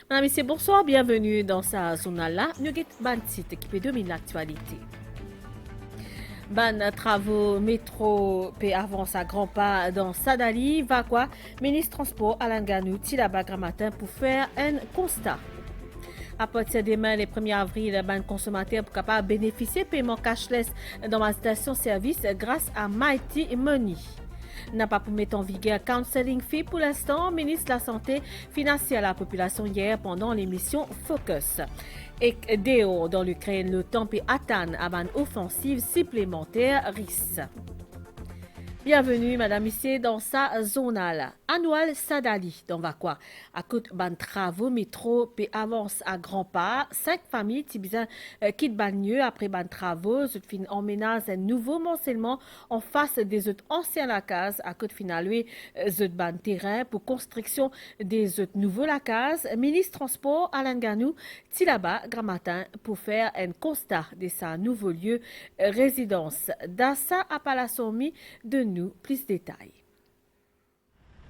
Mesdames et messieurs, bonsoir, bienvenue dans sa zone-là. Nous avons ban titre qui peut dominer l'actualité. Ban travaux métro peut avance à grands pas dans Sadali, va quoi? Ministre Transport Alain Ganou, Tilaba Gramatin pour faire un constat. À partir de demain, le 1er avril, ban consommateur pour capable bénéficier de paiement cashless dans ma station-service grâce à Mighty Money. N'a pas pour mettre en vigueur counseling fee pour l'instant. Ministre de la Santé financière à la population hier pendant l'émission Focus. Et dehors dans l'Ukraine, le temps peut atteindre à une offensive supplémentaire risque. Bienvenue, madame, ici dans sa zonale. Annual Sadali, dans Vakwa. À côté ban travaux, métro, puis avance à grands pas. 5 familles, qui quittent Bagneux après ban travaux. Zut fin emménage un nouveau morcellement en face des autres anciens lacases. À côté final, oui, zut ban terrain pour construction des autres nouveaux lacases. Ministre Transport Alain Ganou, Tilaba, Gramatin, pour faire un constat de sa nouveau lieu résidence. Dassa Apalasomi, de nous plus de détails.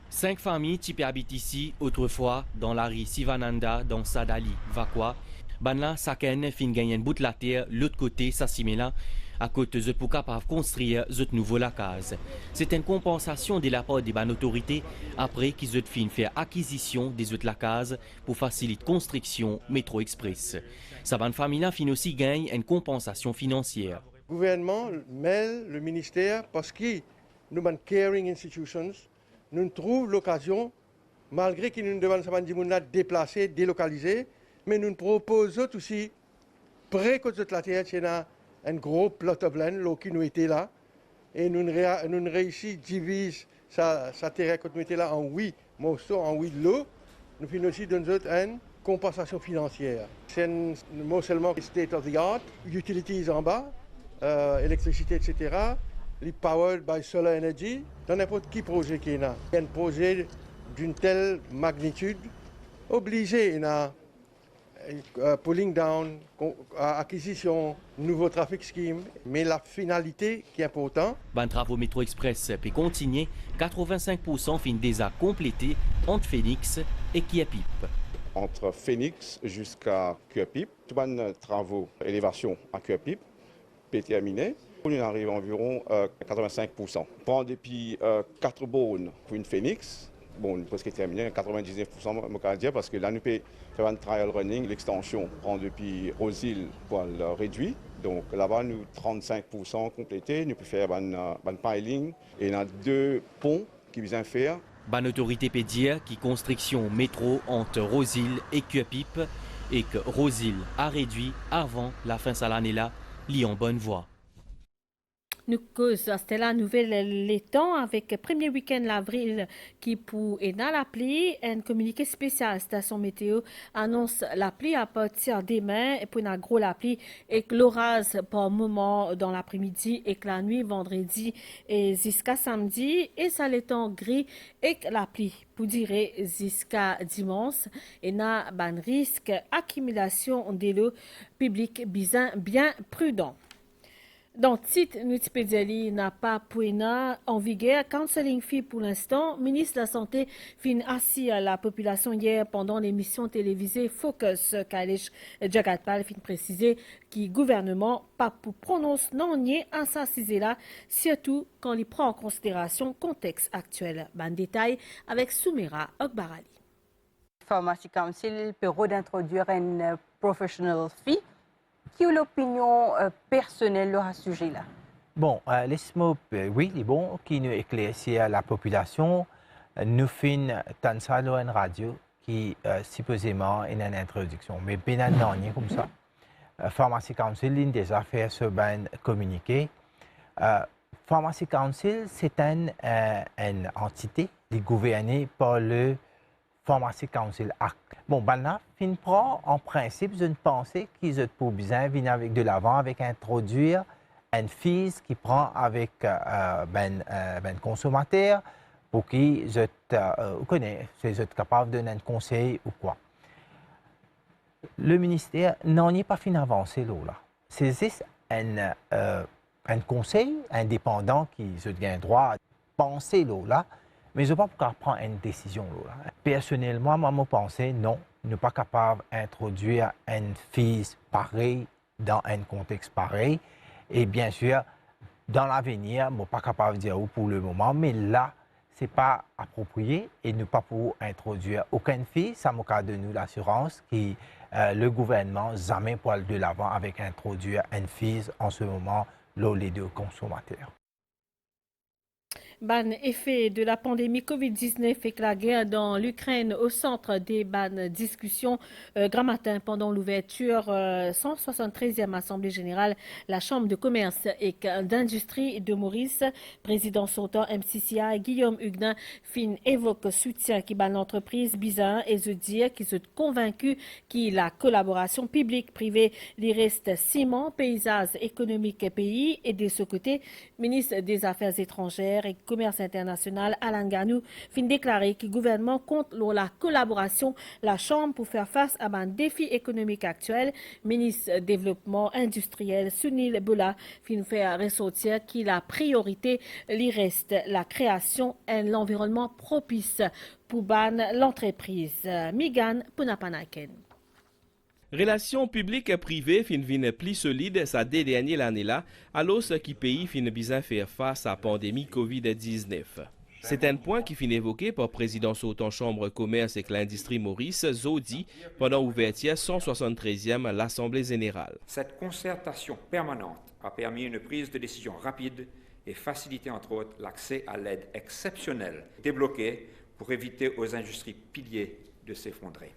5 familles qui habitent ici autrefois dans la rue Sivananda dans Sadali, Vakwa. Banla Saken fin gagner un bout de la terre, l'autre côté Sassimela, à côté de pour capable construire cette nouveau la case. C'est une compensation de la part des bonnes autorités après qu'ils ont fin faire acquisition des autres la case pour faciliter construction métro express. Sa bonne famille fin aussi gagne une compensation financière. Le gouvernement mêle le ministère parce que nous sommes caring institutions, nous trouvons l'occasion, malgré que nous devons se déplacer, délocaliser, mais nous proposons aussi, près de la terre, un gros plot of land qui nous était là, et nous réussissons à diviser sa terre qui nous était là en 8 morceaux, en 8 lots. Nous finissons aussi dans une compensation financière. C'est non seulement state of the art, utilities en bas, électricité, etc., les powered by solar energy, dans n'importe quel projet qu'il y a. Un projet d'une telle magnitude, obligé à pulling down, acquisition, nouveau traffic scheme, mais la finalité qui est importante. Ban travaux métro express peut continuer, 85% fin déjà complété entre Phoenix et Kiapip. Entre Phoenix jusqu'à Kiapip, tous les travaux élévation à Kiapip peut terminer. On arrive à environ 85%. Prend depuis 4 bornes pour une Phoenix, bon, presque terminé, 99% je peux dire, parce que là, nous pouvons faire un trial running, l'extension prend depuis Rosil pour le réduire. Donc là-bas, nous 35% complétés, nous pouvons faire un piling et il y a 2 ponts qui besoin faire. Ban autorité peut dire qui construction métro entre Rosil et Kiapip et que Rosil a réduit avant la fin de l'année-là, lit en bonne voie. Nous cause c'était la nouvelle les temps avec le premier week-end d'avril qui pour et dans l'appli un communiqué spécial station météo annonce l'appli à partir des demain pour une gros l'appli et que l'orage par moment dans l'après-midi et que la nuit vendredi et jusqu'à samedi et ça les temps gris et que l'appli pour dire jusqu'à dimanche et n'a ban risque accumulation de l'eau publique bien prudent. Dans le titre, Nutipédiali n'a pas pouina en vigueur. Counseling fee pour l'instant. Ministre de la Santé fin assis à la population hier pendant l'émission télévisée Focus. Kailesh Jagatpal fin précisé que gouvernement pas pour prononcer non nier à sa là, surtout quand il prend en considération le contexte actuel. Ban détail avec Soumera Okbarali. Pharmacy Council peut d'introduire une professional fee. Qui est l'opinion personnelle à ce sujet-là? Bon, laisse-moi, oui, il est bon qui nous éclaircit la population. Nous faisons tant ça une radio qui supposément est une introduction, mais bien non, comme ça. Pharmacy Council, il des affaires sur ben communiqué. Pharmacy Council, c'est une entité qui est gouvernée par le Pharmacy Council Act. Bon, ben fin prend en principe une pensée qu'ils ont pour besoin venir avec de l'avant, avec introduire une fille qui prend avec ben consommateur pour qu'ils connaissent, ils sont capables de donner un conseil ou quoi. Le ministère n'en est pas fin avancé là. C'est juste un conseil indépendant qui se gagne droit à penser là. Mais je ne sais pas pourquoi prendre une décision. Là. Personnellement, moi, je pense non, nous ne sommes pas capables d'introduire une fille pareille dans un contexte pareil. Et bien sûr, dans l'avenir, nous ne sommes pas capables de dire où pour le moment, mais là, ce n'est pas approprié et nous ne pas pour introduire aucune fille. Ça me cas de nous l'assurance que le gouvernement jamais pour aller de l'avant avec introduire une fille en ce moment, là, les deux consommateurs. Ban effet de la pandémie Covid-19 et que la guerre dans l'Ukraine au centre des discussions grand matin pendant l'ouverture 173e Assemblée générale, la Chambre de commerce et d'industrie de Maurice, président sortant MCCI, Guillaume Huguenin, fin évoque soutien qui bat l'entreprise bizarre et se dire qu'il est convaincu que la collaboration publique-privée lui reste ciment, paysage économique pays et de ce côté, ministre des Affaires étrangères et Commerce international, Alan Ganou, fin déclaré que le gouvernement compte la collaboration la Chambre pour faire face à un défi économique actuel. Ministre développement industriel, Sunil Bola, fin faire ressortir que la priorité lui reste la création et l'environnement propice pour l'entreprise. Migan Punapanaken. Relations publiques et privées fin vin plus solide sa dernière année là, alors qui pays fin besoin faire face à la pandémie Covid-19. C'est un point qui fin évoqué par le président sortant Chambre commerce et l'industrie Maurice Zodi pendant l'ouverture 173e l'Assemblée générale. Cette concertation permanente a permis une prise de décision rapide et facilité entre autres l'accès à l'aide exceptionnelle débloquée pour éviter aux industries piliers de s'effondrer.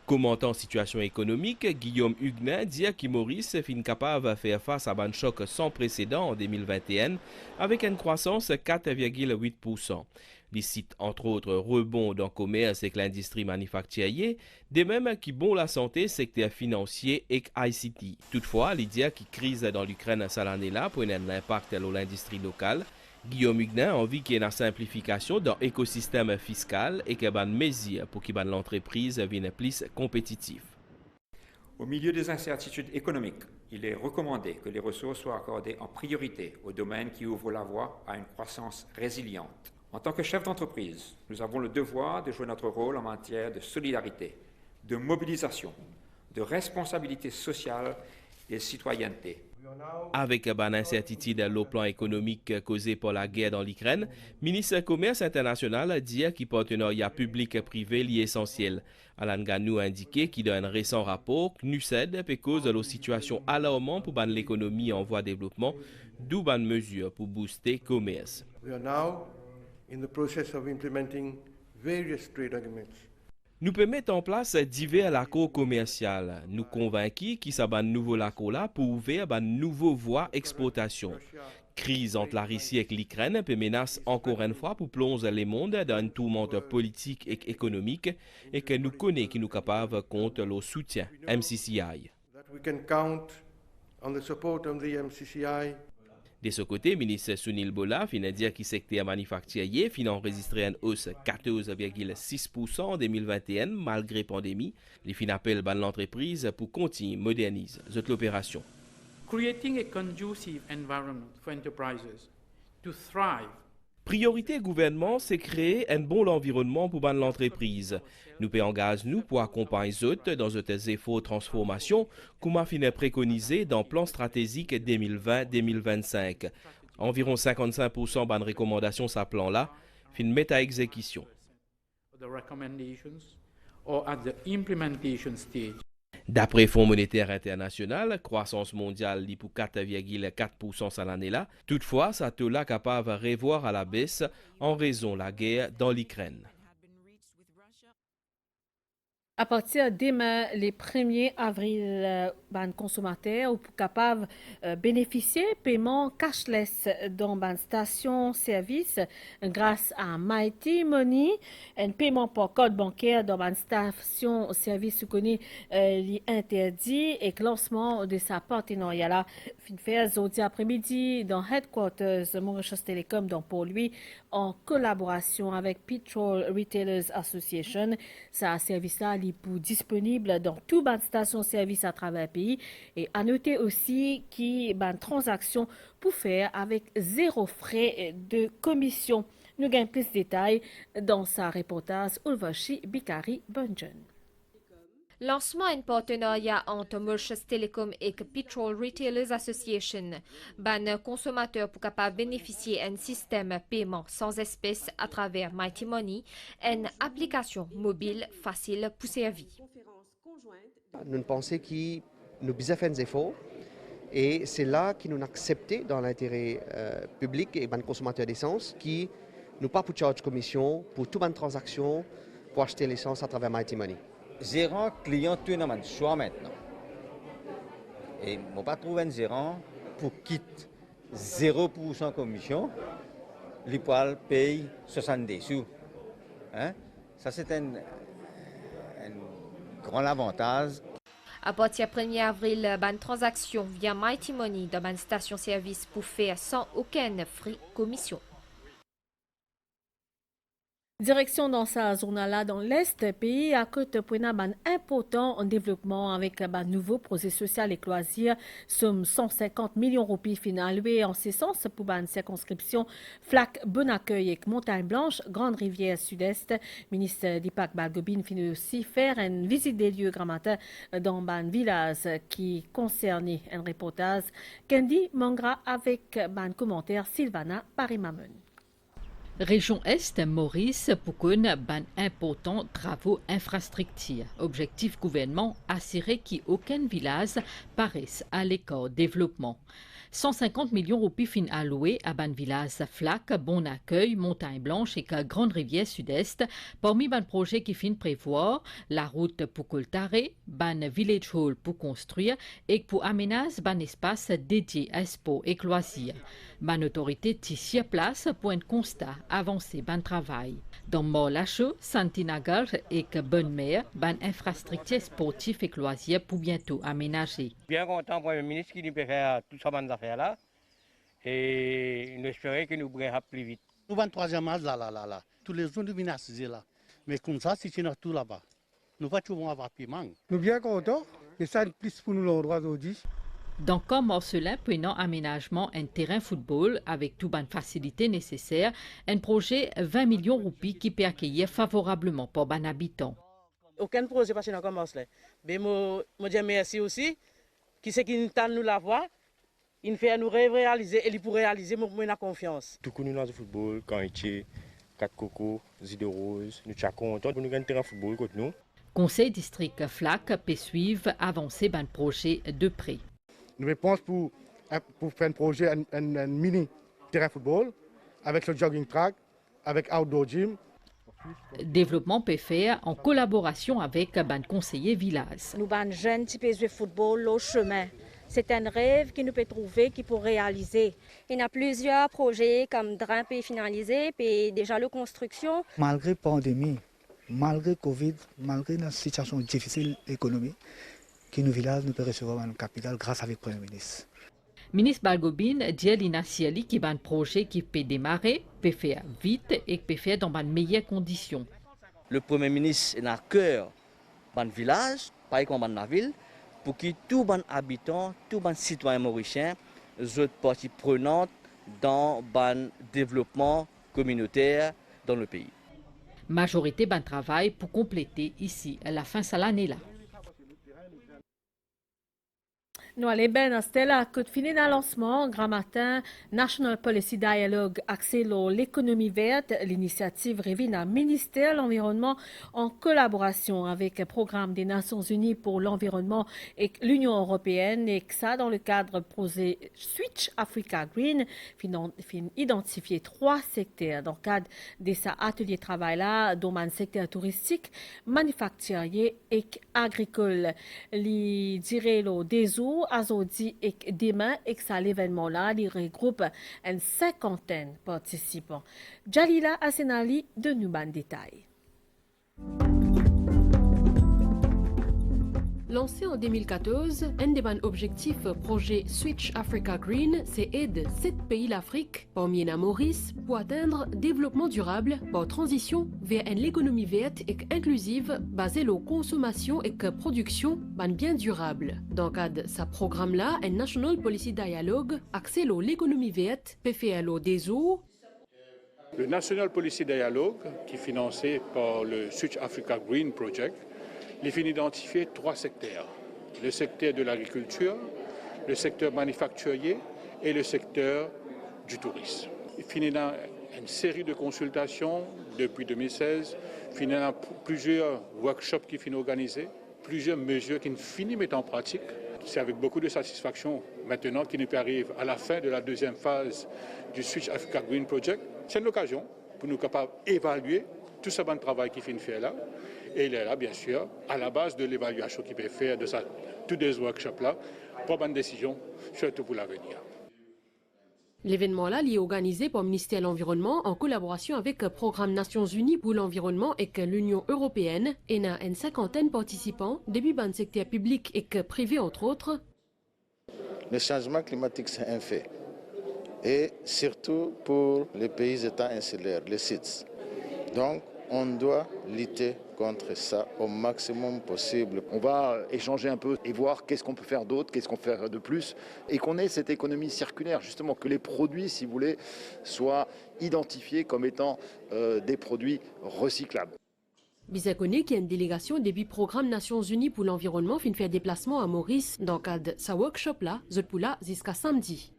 Commentant la situation économique, Guillaume Huguenin dit que Maurice est capable de faire face à un choc sans précédent en 2021 avec une croissance de 4,8%. Il cite entre autres rebond dans le commerce et l'industrie manufacturière, de même qui bon la santé, secteur financier et ICT. Toutefois, il dit que la crise dans l'Ukraine cette année-là pour un impact sur l'industrie locale. Guillaume Huguenin a envie qu'il y ait une simplification dans l'écosystème fiscal et qu'il y ait une mesure pour que l'entreprise devienne plus compétitive. Au milieu des incertitudes économiques, il est recommandé que les ressources soient accordées en priorité aux domaines qui ouvrent la voie à une croissance résiliente. En tant que chef d'entreprise, nous avons le devoir de jouer notre rôle en matière de solidarité, de mobilisation, de responsabilité sociale et de citoyenneté. Avec une incertitude au plan économique causée par la guerre dans l'Ukraine, le ministre du Commerce international dit que le partenariat public-privé est essentiel. Alan Ganou a indiqué qu'il dans un récent rapport, NUCED peut cause de la situation alarmante pour l'économie en voie de développement, d'où une mesure pour booster le commerce. We are now in the process of implementing various trade agreements. Nous pouvons mettre en place divers accords commerciaux. Nous convaincus qu'il y a un nouveau accord là pour ouvrir une nouvelle voie d'exportation. Crise entre la Russie et l'Ukraine peut menacer encore une fois pour plonger le monde dans une tourmente politique et économique et que nous connaissons qui nous capables contre le soutien MCCI. That we can count on the support of the MCCI. De ce côté, le ministre Sunil Bola fin a dit que le secteur manufacturier fin enregistré une hausse de 14,6% en 2021 malgré la pandémie. Il fin appelle l'entreprise pour continuer à moderniser l'opération. Creating a conducive environment for enterprises to thrive. Priorité gouvernement, c'est créer un bon environnement pour l'entreprise. Nous pouvons engager nous pour accompagner les autres dans ces efforts de transformation, comme a fini préconisé dans le plan stratégique 2020-2025. Environ 55% de recommandations sur ce plan-là fin mettre à exécution. The recommendations or at the implementation stage. D'après le Fonds monétaire international, croissance mondiale est pour 4,4% cette année-là. Toutefois, ça taux là capable de revoir à la baisse en raison de la guerre dans l'Ukraine. À partir demain, les 1er avril, les consommateurs sont capables de bénéficier de paiement cashless dans les stations-service grâce à Mighty Money. Un paiement par code bancaire dans les stations-service est interdit et le lancement de sa partenariat fin fait aujourd'hui après-midi dans Headquarters Mauritius Telecom dans Port-Louis en collaboration avec Petrol Retailers Association. Ça service-là est disponible dans toutes les stations-service à travers le pays. Et à noter aussi qu'il y a une transaction pour faire avec 0 frais de commission. Nous gagnons plus de détails dans sa reportage Ulvashi Bikari Bunjan. Lancement un partenariat entre Mauritius Telecom et Petrol Retailers Association. Ban consommateur pour capable bénéficier d'un système paiement sans espèces à travers Mighty Money, une application mobile facile pour servir. Nous pensons que nous avons fait des efforts et c'est là que nous avons accepté dans l'intérêt public et les consommateurs d'essence qui nous pas pour charge commission pour toute une transaction pour acheter l'essence à travers Mighty Money. Gérant client tout dans le choix maintenant. Et je ne pas trouver un gérant pour quitter 0% commission, l'IPOAL paye 70 sous. Hein? Ça c'est un grand avantage. À partir du 1er avril, ban transaction via Mighty Money dans une station-service pour faire sans aucun frais commission. Direction dans sa zone-là dans l'Est, pays à côté pour un important en développement avec un nouveau projet social et loisirs, somme 150 millions de roupies allouées en ce sens pour une circonscription Flac Bon Accueil et Montagne Blanche, Grande Rivière Sud-Est. Ministre Dipak Balgobin finit aussi faire une visite des lieux grand matin dans un village qui concernait un reportage. Kendi Mangra avec un commentaire Sylvana Parimamen. Région Est, Maurice, pour qu'on ban important travaux infrastructures. Objectif gouvernement, assurer qu'aucun village paraisse à l'écart développement. 150 millions de roupies fin alloués à ban village Flac, Bon Accueil, Montagne Blanche et Grande Rivière Sud-Est. Parmi ban projets qui fin prévoir la route pour Coltaré, ban village hall pour construire et pour aménager ban espace dédié à sport et loisirs. Ban autorité tissu place pour un constat avancé ban travail. Dans Morlacho, Santinagar et Bonne-Mère, ban infrastructure sportive et loisirs pour bientôt aménager. Bien content Premier ministre qui nous peut faire tout ça ban affaires là et nous espérons que nous pourrons plus vite. Nous avons 3e âge là. Tous les jours nous venons assiser là. Mais comme ça, si tu n'as tout là-bas, nous ne pouvons pas avoir paiement. Nous sommes bien contents et ça est plus pour nous l'endroit aujourd'hui. Dans Camp Morcelin, prenant aménagement un terrain football avec toutes les facilités nécessaires, un projet 20 millions de roupies qui peut accueillir favorablement pour les habitants. Aucun projet passé dans Camp Morcelin. Mais je dis merci aussi, qui c'est qui nous la voix, il fait nous réaliser et il pour réaliser, moi j'ai confiance. Tout nous dans le football, quand il y a 4 cocos, Zide Rose, nous sommes contents pour nous gagner un terrain football contre nous. Conseil district Flac peut suivre avancer ban projet de près. Nous pensons pour faire un projet, un mini terrain football, avec le jogging track, avec outdoor gym. Développement peut faire en collaboration avec ban conseiller village. Nous ban jeunes qui peuvent jouer football au chemin. C'est un rêve qui nous peut trouver, qui peut réaliser. Il y a plusieurs projets comme drain peut finaliser, puis déjà la construction. Malgré la pandémie, malgré le Covid, malgré la situation difficile économique, que nos villages nous peuvent recevoir une capitale grâce avec le Premier ministre. Ministre Balgobin dit l'initiali qui ban projet qui peut démarrer, peut faire vite et peut faire dans de meilleures conditions. Le Premier ministre est à cœur dans le village, pas comme dans la ville, pour que tous les habitants, tous les citoyens mauriciens soient partie prenante dans le développement communautaire dans le pays. Majorité ban travail pour compléter ici à la fin de l'année là. Nous allons bien à Stella, coup de fini dans le lancement, grand matin, National Policy Dialogue axé sur l'économie verte. L'initiative revient à ministère de l'Environnement en collaboration avec le programme des Nations Unies pour l'environnement et l'Union européenne. Et que ça, dans le cadre du projet Switch Africa Green, identifier 3 secteurs dans le cadre de sa atelier de travail là, dont le secteur touristique, manufacturier et agricole. Les dirait des eaux Azodi et demain, et que ça l'événement là, il regroupe une 50aine de participants. Jalila Asenali de Nuban Détail. Lancé en 2014, un des objectifs projet Switch Africa Green, c'est aider 7 pays d'Afrique, parmi les Maurice, pour atteindre développement durable par transition vers une économie verte et inclusive basée sur la consommation et la production de biens durables. Dans le cadre de ce programme-là, un National Policy Dialogue axé sur l'économie verte, PFLO des eaux. Le National Policy Dialogue, qui est financé par le Switch Africa Green Project, il faut identifier 3 secteurs. Le secteur de l'agriculture, le secteur manufacturier et le secteur du tourisme. Il faut une série de consultations depuis 2016, il y a plusieurs workshops qui sont organisés, plusieurs mesures qui finissent mettre en pratique. C'est avec beaucoup de satisfaction maintenant qu'il nous arrive à la fin de la deuxième phase du Switch Africa Green Project. C'est une occasion pour nous capables d'évaluer tout ce bon travail qui finit faire là. Et il est là, bien sûr, à la base de l'évaluation qu'il peut faire de tous ces workshops-là, pour prendre une décision, surtout pour l'avenir. L'événement-là est organisé par le ministère de l'Environnement en collaboration avec le Programme Nations Unies pour l'Environnement et l'Union Européenne et il y a une 50aine de participants, depuis le secteur public et privé entre autres. Le changement climatique, c'est un fait. Et surtout pour les pays-États insulaires, les sites. Donc, on doit lutter contre ça au maximum possible. On va échanger un peu et voir qu'est-ce qu'on peut faire d'autre, qu'est-ce qu'on peut faire de plus, et qu'on ait cette économie circulaire, justement, que les produits, si vous voulez, soient identifiés comme étant des produits recyclables. Bizakone, qui est une délégation des Programme Nations Unies pour l'Environnement, fait un déplacement à Maurice dans le cadre de sa workshop-là, Zotpoula, jusqu'à samedi.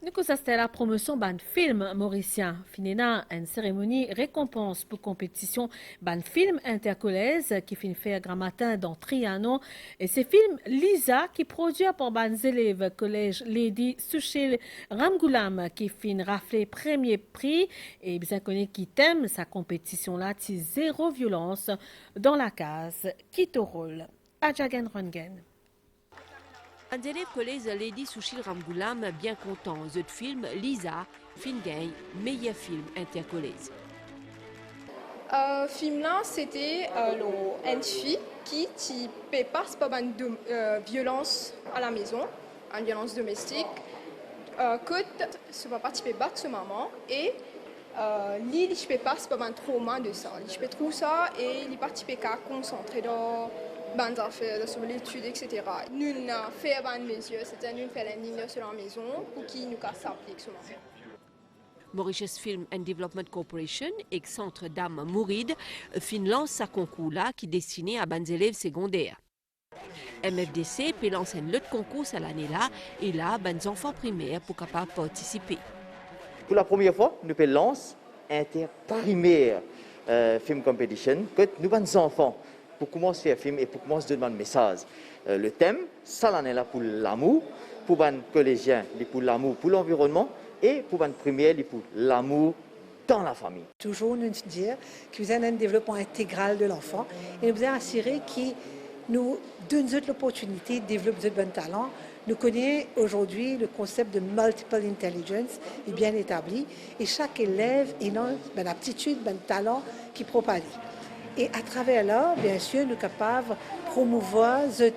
Nous c'était la promotion d'un film mauricien. Finina, une cérémonie récompense pour compétition d'un film intercollège qui finit faire grand matin dans Trianon. Et c'est film Lisa qui produit pour des élèves collège Lady Sushil Ramgoulam qui finit rafler premier prix et bien connu qui t'aime sa compétition là, c'est zéro violence dans la case qui te rôle. Adjagan Rongen. Un élève collège Lady Sushil Ramgoulam bien content. The film Lisa, film gagne meilleur film intercollège. Film là, c'était une fille qui passe par une violence à la maison, une violence domestique. Que ce papa peut battre sa maman et lui, il peut passer par un trauma de ça. Il peut trouver ça et il participe à concentrer dans bonnes affaires, sur l'étude, etc. Nous avons fait bonnes mesures, c'était nous faire l'indignation sur la maison pour qu'il nous s'applique sur la maison. Mauritius Film and Development Corporation et Centre Dame Mouride lance sa concours-là qui est destiné à des élèves secondaires. MFDC peut lancer un autre concours à l'année-là et là, des enfants primaires pour capables participer. Pour la première fois, nous pouvons lancer inter-primaire film competition que nous avons des enfants pour commencer à faire film et pour commencer à donner un message. Le thème, ça l'année là pour l'amour, pour les collégiens, pour l'amour pour l'environnement et pour les primaires, pour l'amour dans la famille. Toujours nous dire que vous avez un développement intégral de l'enfant et nous avons assuré qu'il nous donne l'opportunité de développer de bons talents. Nous connaissons aujourd'hui le concept de multiple intelligence est bien établi et chaque élève a une aptitude, un talent qui propage. Et à travers là, bien sûr, nous sommes capables de promouvoir ce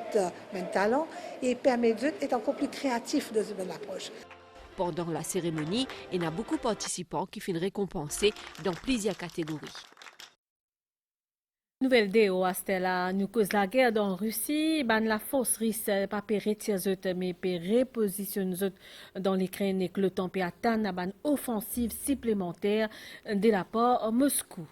talent et permettre d'être encore plus créatifs de cette approche. Pendant la cérémonie, il y a beaucoup de participants qui finissent récompensés dans plusieurs catégories. Nouvelle déo à Stella, nous cause la guerre dans Russie, la force russe pas retirer mais repositionner dans l'Ukraine et que le temps peut atteindre une offensive supplémentaire de la part de Moscou.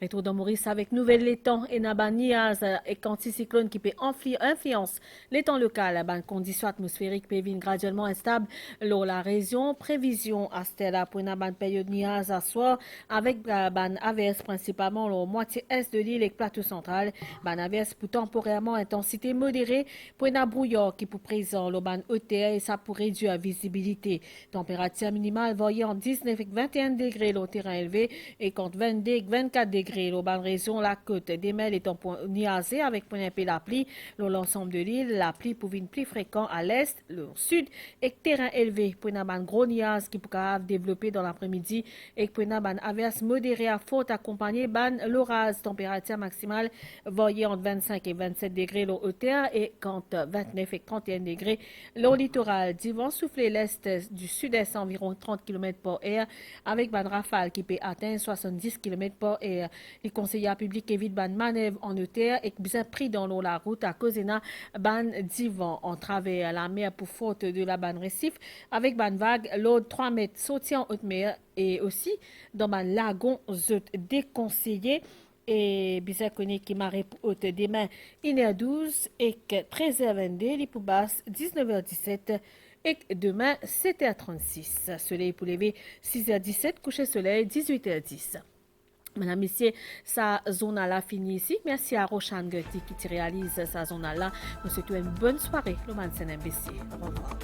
Retour dans Maurice avec nouvelle l'étang et Nabaniaz et anticyclone qui peut influence l'étang local. Ban conditions atmosphériques peuvent graduellement instable dans la région. Prévision à Stella pour une période niaz à soir avec ban averse principalement la moitié est de l'île et plateau central. Ban averse pour temporairement intensité modérée pour une brouillard qui pour présent le ban hauteur et ça pour réduire la visibilité. Température minimale voyant 19 et 21 degrés le terrain élevé et contre 22 et 24 degrés. La région, la côte des mers est en point niasé avec point peu la pluie. L'ensemble de l'île, la pluie pour une plus fréquente à l'est, le sud et terrain élevé. Pour une gros niase qui pourra développer dans l'après-midi et pour une averse modérée à forte accompagnée ban l'orage. Température maximale voyée entre 25 et 27 degrés le hauteur et entre 29 et 31 degrés le littoral. Du vent souffler l'est du sud-est environ 30 km/h avec ban rafale qui peut atteindre 70 km/h. Les conseillers publics évitent ban manœuvre en hauteur et bien pris dans l'eau la route à cause d'un ban divan en travers la mer pour faute de la ban récif avec ban vague l'eau de 3 mètres sauté en haute mer et aussi dans ban lagon déconseillé et bisa connaît qui marée pour haute demain 1h12 et que 13h22 les pour basse 19h17 et demain 7h36. Soleil pour lever 6h17, coucher soleil 18h10. Madame, Messieurs, sa zone là fini ici. Merci à Roshan Gerti qui réalise sa zone là. Nous souhaitons une bonne soirée. Le Mansen MBC. Au revoir.